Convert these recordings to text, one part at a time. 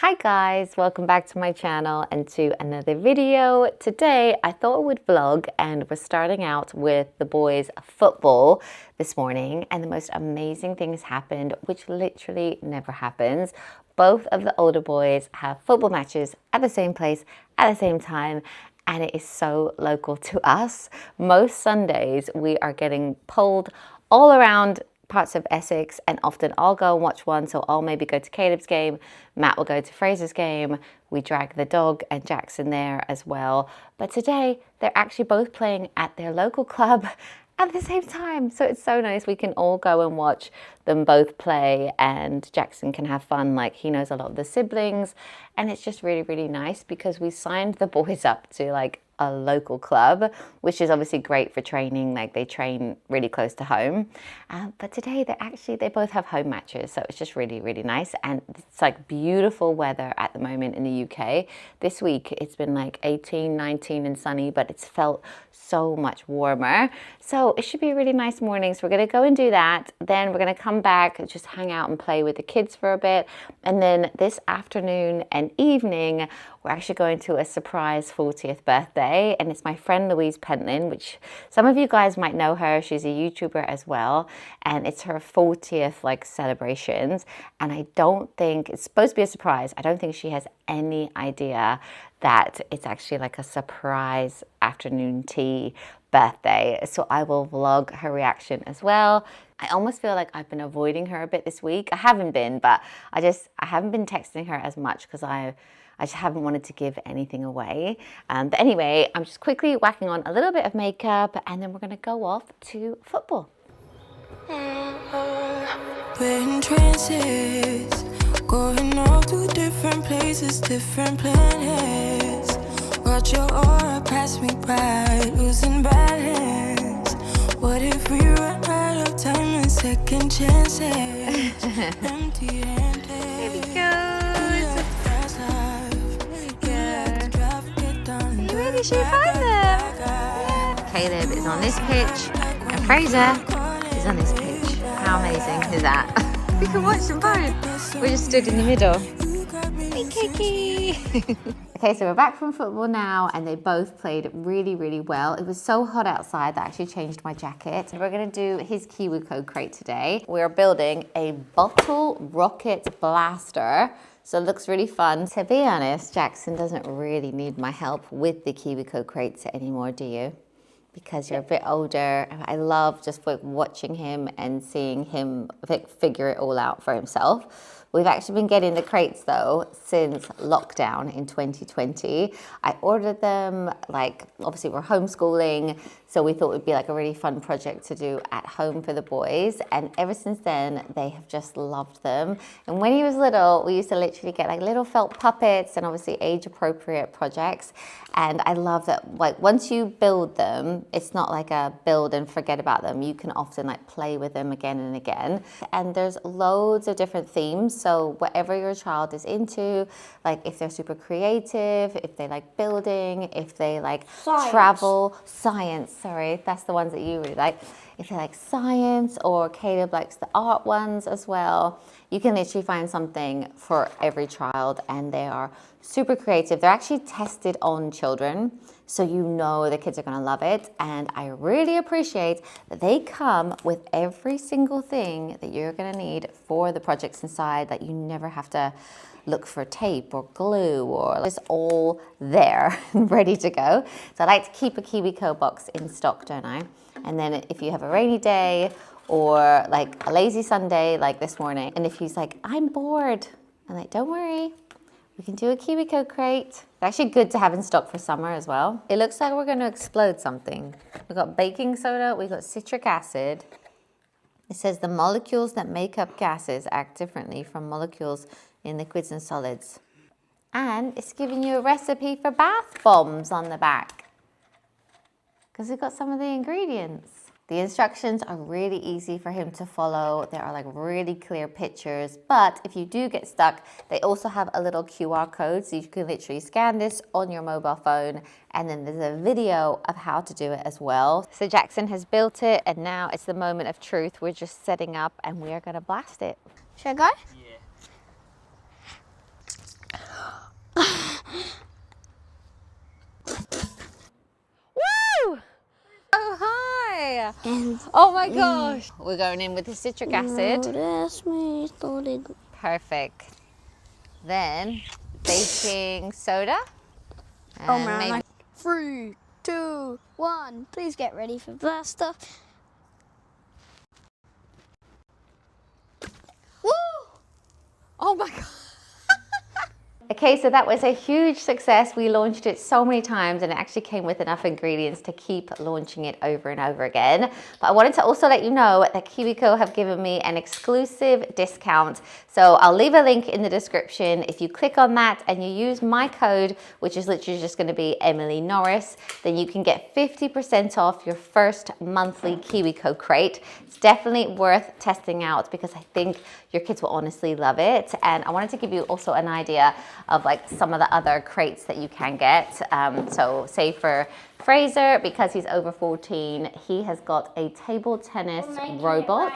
Hi guys, welcome back to my channel and to another video. Today I thought I would vlog and we're starting out with the boys' football this morning, and the most amazing thing has happened, which literally never happens. Both of the older boys have football matches at the same place at the same time, and it is so local to us. Most Sundays we are getting pulled all around parts of Essex, and often I'll go and watch one. So I'll maybe go to Caleb's game, Matt will go to Fraser's game, we drag the dog and Jackson there as well. But today they're actually both playing at their local club at the same time, so it's so nice. We can all go and watch them both play, and Jackson can have fun. Like, he knows a lot of the siblings, and it's just really nice because we signed the boys up to like a local club, which is obviously great for training. Like, they train really close to home, but today they both have home matches, so it's just really nice. And it's like beautiful weather at the moment in the UK. This week it's been like 18, 19 and sunny, but it's felt so much warmer, so it should be a really nice morning. So we're going to go and do that, then we're going to come back and just hang out and play with the kids for a bit, and then this afternoon and evening we're actually going to a surprise 40th birthday, and it's my friend Louise, which some of you guys might know her. She's a YouTuber as well, and it's her 40th like celebrations, and I don't think it's supposed to be a surprise. I don't think she has any idea that it's actually like a surprise afternoon tea birthday. So I will vlog her reaction as well. I almost feel like I've been avoiding her a bit this week. I haven't been, but I haven't been texting her as much because I just haven't wanted to give anything away. But anyway, I'm just quickly whacking on a little bit of makeup, and then we're gonna go off to football. We're in trances, going off to different places, different planets. Watch your aura pass me by, losing balance. What if we run out of time and second chances? Empty-handed. Here we go. Where did she find them? Yeah. Caleb is on this pitch and Fraser is on this pitch. How amazing is that? We can watch them both. We're just stood in the middle. Hey, Kiki. Okay, so we're back from football now, and they both played really well. It was so hot outside that I actually changed my jacket. We're gonna do his KiwiCo crate today. We're building a bottle rocket blaster. So it looks really fun. To be honest, Jackson doesn't really need my help with the KiwiCo crates anymore, do you? Because you're a bit older. I love just like watching him and seeing him figure it all out for himself. We've actually been getting the crates though since lockdown in 2020. I ordered them, like, obviously we're homeschooling, so we thought it would be like a really fun project to do at home for the boys. And ever since then, they have just loved them. And when he was little, we used to literally get like little felt puppets and obviously age appropriate projects. And I love that, like, once you build them, it's not like a build and forget about them. You can often like play with them again and again. And there's loads of different themes. So whatever your child is into, like if they're super creative, if they like building, if they like travel, science, sorry, that's the ones that you really like. If they like science, or Caleb likes the art ones as well, you can literally find something for every child, and they are super creative. They're actually tested on children, so you know the kids are gonna love it. And I really appreciate that they come with every single thing that you're gonna need for the projects inside, that you never have to look for tape or glue, or it's all there ready to go. So I like to keep a KiwiCo box in stock, don't I? And then if you have a rainy day or like a lazy Sunday like this morning, and if he's like, I'm bored, I'm like, don't worry, we can do a KiwiCo crate. It's actually good to have in stock for summer as well. It looks like we're gonna explode something. We've got baking soda, we've got citric acid. It says the molecules that make up gases act differently from molecules in liquids and solids. And it's giving you a recipe for bath bombs on the back, because we've got some of the ingredients. The instructions are really easy for him to follow. There are like really clear pictures, but if you do get stuck, they also have a little QR code, so you can literally scan this on your mobile phone, and then there's a video of how to do it as well. So Jackson has built it, and now it's the moment of truth. We're just setting up and we are gonna blast it. Should I go? Yeah. yeah. And Oh my gosh. We're going in with the citric acid. that's me started. Perfect. Then baking soda. Oh And man, maybe 3, 2, 1. Please get ready for blaster. Woo! oh my god. Okay, so that was a huge success. We launched it so many times and it actually came with enough ingredients to keep launching it over and over again. But I wanted to also let you know that KiwiCo have given me an exclusive discount. So I'll leave a link in the description. If you click on that and you use my code, which is literally just going to be Emily Norris, then you can get 50% off your first monthly KiwiCo crate. It's definitely worth testing out because I think your kids will honestly love it. And I wanted to give you also an idea of like some of the other crates that you can get. So say for Fraser, because he's over 14, he has got a table tennis robot.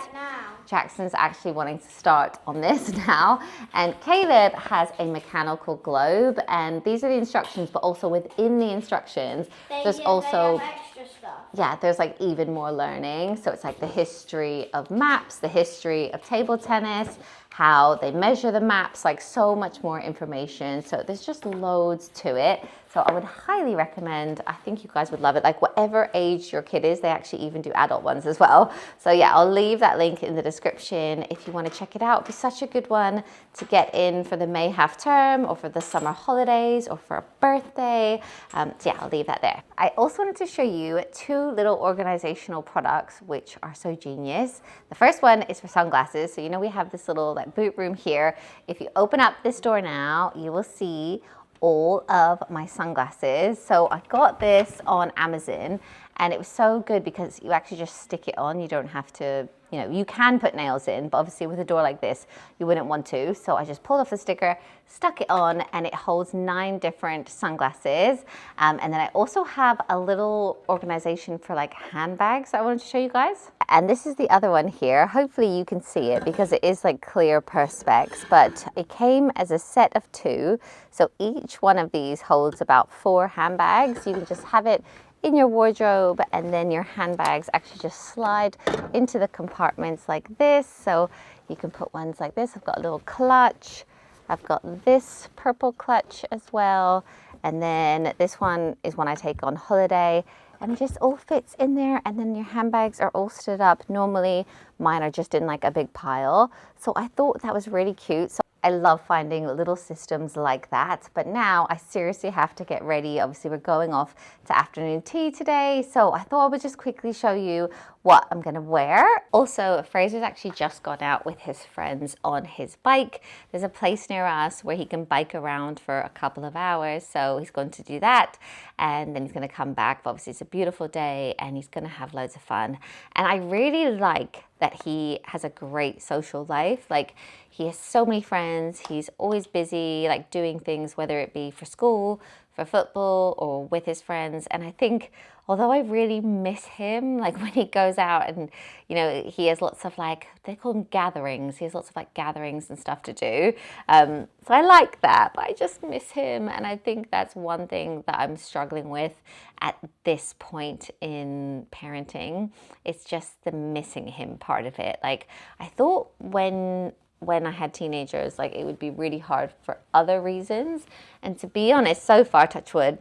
Jackson's actually wanting to start on this now. And Caleb has a mechanical globe. And these are the instructions, but also within the instructions, there's also extra stuff. yeah, there's like even more learning. So it's like the history of maps, the history of table tennis, how they measure the maps, like so much more information. So there's just loads to it. So I would highly recommend, I think you guys would love it. Like whatever age your kid is, they actually even do adult ones as well. So yeah, I'll leave that link in the description if you want to check it out. It'd be such a good one to get in for the May half term or for the summer holidays or for a birthday. So yeah, I'll leave that there. I also wanted to show you two little organizational products which are so genius. The first one is for sunglasses. So you know we have this little like boot room here. If you open up this door now, you will see all of my sunglasses. So I got this on Amazon and it was so good because you actually just stick it on. You don't have to, you know, you can put nails in, but obviously with a door like this, you wouldn't want to. So I just pulled off the sticker, stuck it on, and it holds 9 different sunglasses. And then I also have a little organization for like handbags I wanted to show you guys. And this is the other one here. Hopefully you can see it because it is like clear perspex, but it came as a set of 2. So each one of these holds about 4 handbags. You can just have it in your wardrobe and then your handbags actually just slide into the compartments like this. So you can put ones like this. I've got a little clutch. I've got this purple clutch as well. And then this one is one I take on holiday. And it just all fits in there, and then your handbags are all stood up. Normally mine are just in like a big pile. So I thought that was really cute. So I love finding little systems like that, but now I seriously have to get ready. Obviously we're going off to afternoon tea today, so I thought I would just quickly show you what I'm gonna wear. Also, Fraser's actually just gone out with his friends on his bike. There's a place near us where he can bike around for a couple of hours, so he's going to do that, and then he's gonna come back. But obviously it's a beautiful day and he's gonna have loads of fun. And I really like that he has a great social life. Like he has so many friends, he's always busy like doing things, whether it be for school, for football, or with his friends. And I think although I really miss him, like when he goes out and, you know, he has lots of like, they call them gatherings. He has lots of like gatherings and stuff to do. So I like that, but I just miss him. And I think that's one thing that I'm struggling with at this point in parenting. It's just the missing him part of it. Like I thought when I had teenagers, like it would be really hard for other reasons. And to be honest, so far, touch wood,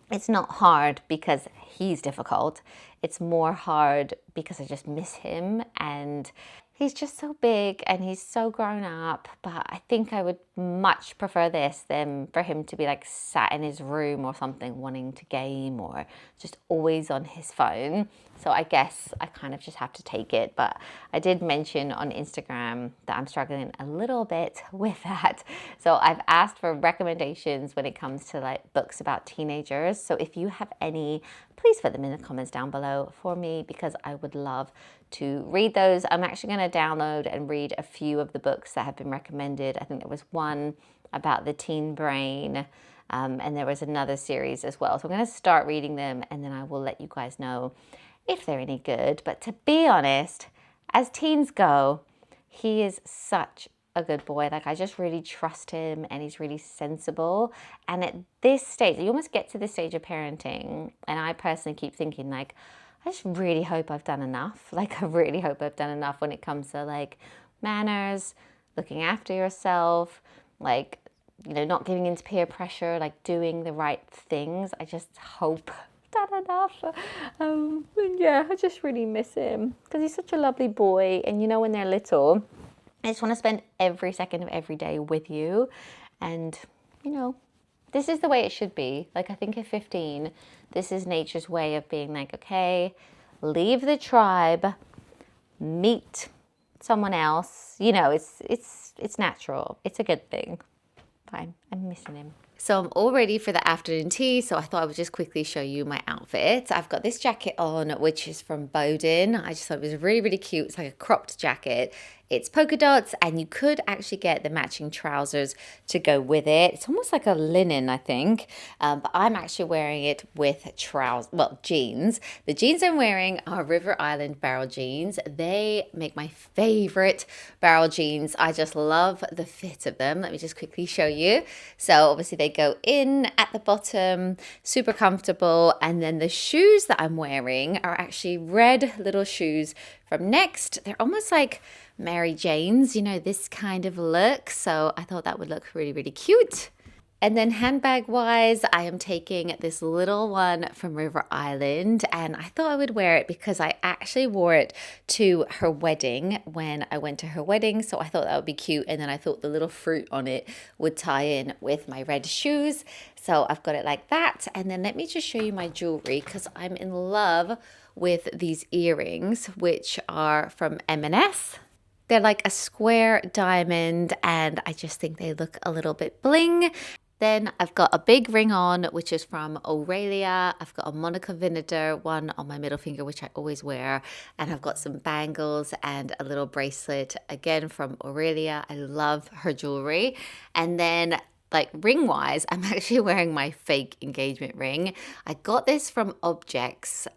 it's not hard because he's difficult. It's more hard because I just miss him, and he's just so big and he's so grown up. But I think I would much prefer this than for him to be like sat in his room or something wanting to game or just always on his phone. So I guess I kind of just have to take it. But I did mention on Instagram that I'm struggling a little bit with that. So I've asked for recommendations when it comes to like books about teenagers. So if you have any, please put them in the comments down below for me because I would love to read those. I'm actually going to download and read a few of the books that have been recommended. I think there was one about the teen brain, and there was another series as well. So I'm going to start reading them and then I will let you guys know if they're any good. But to be honest, as teens go, he is such a good boy. Like I just really trust him and he's really sensible. And at this stage, you almost get to this stage of parenting, and I personally keep thinking like, I just really hope I've done enough. Like, I really hope I've done enough when it comes to like manners, looking after yourself, like, you know, not giving into peer pressure, like doing the right things. I just hope I've done enough. Yeah, I just really miss him because he's such a lovely boy. And you know, when they're little, I just want to spend every second of every day with you. And, you know, this is the way it should be. Like, I think at 15, this is nature's way of being like, okay, leave the tribe, meet someone else. You know, it's natural. It's a good thing. Fine, I'm missing him. So I'm all ready for the afternoon tea, so I thought I would just quickly show you my outfit. I've got this jacket on, which is from Bowden. I just thought it was really, really cute. It's like a cropped jacket. It's polka dots, and you could actually get the matching trousers to go with it. It's almost like a linen, I think, but I'm actually wearing it with trousers, well, jeans. The jeans I'm wearing are River Island barrel jeans. They make my favorite barrel jeans. I just love the fit of them. Let me just quickly show you. So obviously they go in at the bottom, super comfortable, and then the shoes that I'm wearing are actually red little shoes from Next. They're almost like Mary Jane's, you know, this kind of look. So I thought that would look really, really cute. And then handbag wise, I am taking this little one from River Island, and I thought I would wear it because I actually wore it to her wedding when I went to her wedding. So I thought that would be cute. And then I thought the little fruit on it would tie in with my red shoes. So I've got it like that. And then let me just show you my jewelry because I'm in love with these earrings, which are from M&S. They're like a square diamond, and I just think they look a little bit bling. Then I've got a big ring on, which is from Aurelia. I've got a Monica Vinader one on my middle finger, which I always wear. And I've got some bangles and a little bracelet, again from Aurelia. I love her jewelry. And then like ring wise, I'm actually wearing my fake engagement ring. I got this from Objects,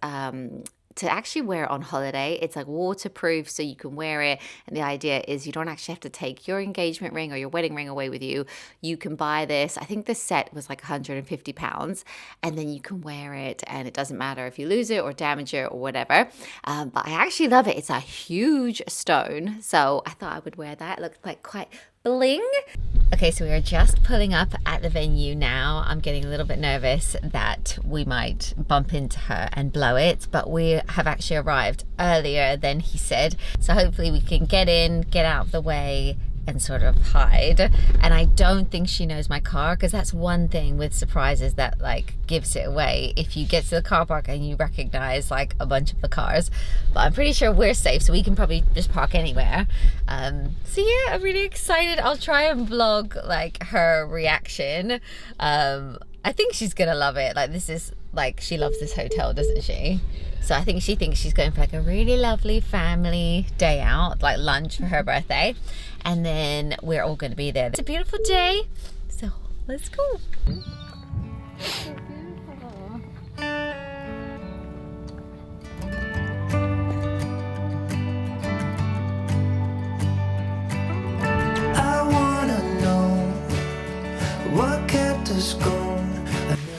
to actually wear on holiday. It's like waterproof, so you can wear it. And the idea is you don't actually have to take your engagement ring or your wedding ring away with you. You can buy this. I think the set was like £150, and then you can wear it, and it doesn't matter if you lose it or damage it or whatever. But I actually love it. It's a huge stone, so I thought I would wear that. It looked like quite bling. Okay, so we are just pulling up at the venue now. I'm getting a little bit nervous that we might bump into her and blow it, but we have actually arrived earlier than he said. So hopefully we can get in, get out of the way, and sort of hide. And I don't think she knows my car, because that's one thing with surprises that like gives it away, if you get to the car park and you recognize like a bunch of the cars. But I'm pretty sure we're safe, so we can probably just park anywhere. So yeah, I'm really excited. I'll try and vlog like her reaction. I think she's gonna love it. Like, this is like, she loves this hotel, doesn't she? So I think she thinks she's going for like a really lovely family day out, like lunch for her birthday. And then we're all going to be there. It's a beautiful day, so let's go. So beautiful. I wanna know what kept us going.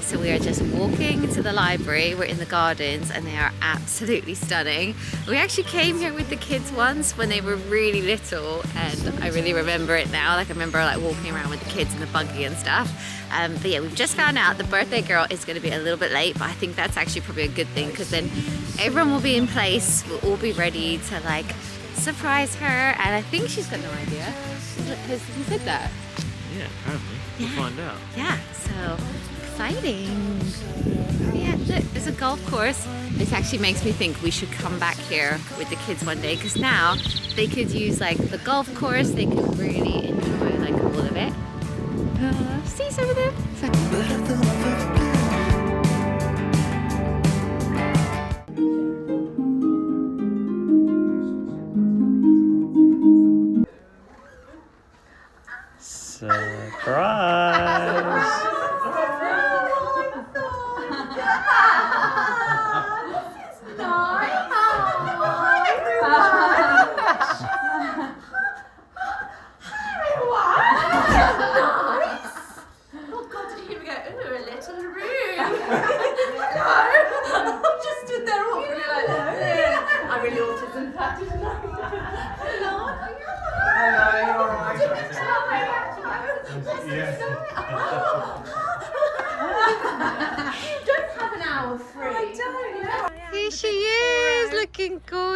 So we are just walking to the library. We're in the gardens, and they are absolutely stunning. We actually came here with the kids once when they were really little, and I really remember it now. Like, I remember like walking around with the kids in the buggy and stuff. But yeah, we've just found out the birthday girl is going to be a little bit late, but I think that's actually probably a good thing, because then everyone will be in place. We'll all be ready to like surprise her, and I think she's got no idea. Has he said that? Yeah, apparently. We'll find out. Yeah, so exciting. Yeah, look, there's a golf course. This actually makes me think we should come back here with the kids one day, because now they could use like the golf course. They could really enjoy like all of it. See some of them? Surprise!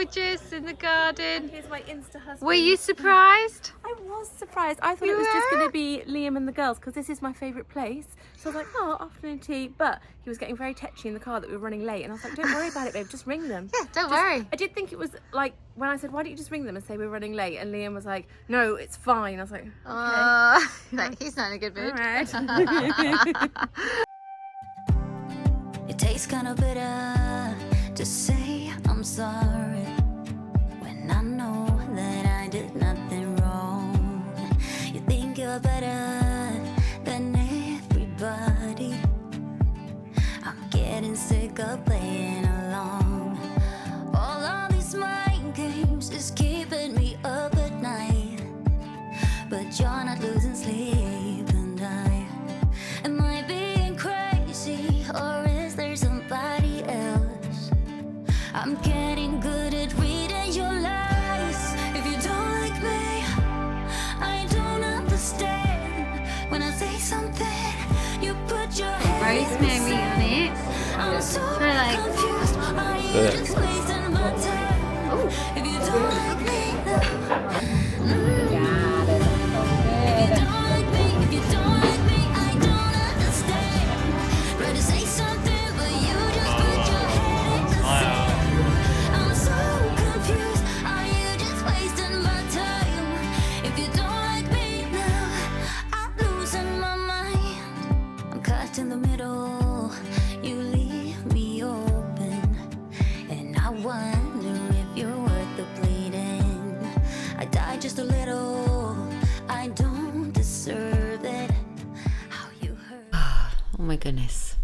gorgeous in the garden. Here's my Insta husband. Were you surprised? I was surprised. I thought You it was just were? going to be Liam and the girls because this is my favourite place. So I was like, oh, afternoon tea. But he was getting very tetchy in the car that we were running late. And I was like, don't worry about it, babe. Just ring them. Yeah, don't worry. I did think it was like when I said, why don't you just ring them and say we're running late? And Liam was like, no, it's fine. I was like, okay. Like, he's not in a good mood. All right. It tastes kind of bitter to say I'm sorry when I know that I did nothing wrong. You think you're better than everybody. I'm getting sick of playing along. All of these mind games is keeping me up at night, but you're not losing sleep, and am I being crazy, or is there somebody else? I'm getting good at reading your lies. If you don't like me, I don't understand. When I say something, you put your head Rosemary on it. I'm so For like, confused. Are you just wasting my time? If you don't like me, if you don't like me, I don't understand. Try to say something, but you just put your head in the sand. I'm so confused. Are you just wasting my time? If you don't like me now, I'm losing my mind. I'm caught in the middle. You leave me open, and I wonder if you're worth the bleeding. I died just a little. I don't deserve it. How you hurt. oh my goodness.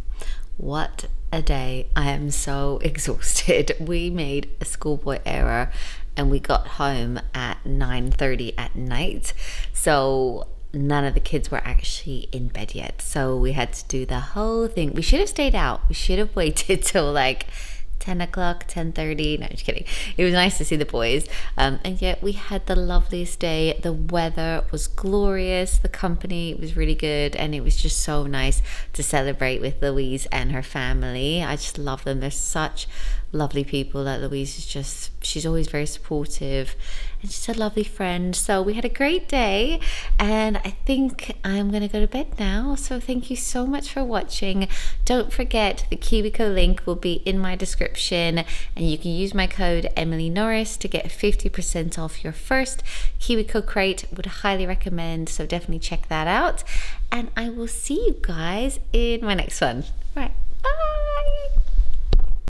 What a day. I am so exhausted. We made a schoolboy error and we got home at 9:30 at night. So none of the kids were actually in bed yet. So we had to do the whole thing. We should have stayed out. We should have waited till like 10 o'clock, 10:30. No, just kidding. It was nice to see the boys. And yet we had the loveliest day. The weather was glorious. The company was really good. And it was just so nice to celebrate with Louise and her family. I just love them. They're such lovely people. That Louise is just, she's always very supportive and just a lovely friend. So we had a great day, and I think I'm gonna go to bed now. So thank you so much for watching. Don't forget the KiwiCo link will be in my description, and you can use my code Emily Norris to get 50% off your first KiwiCo crate. Would highly recommend, so definitely check that out, and I will see you guys in my next one.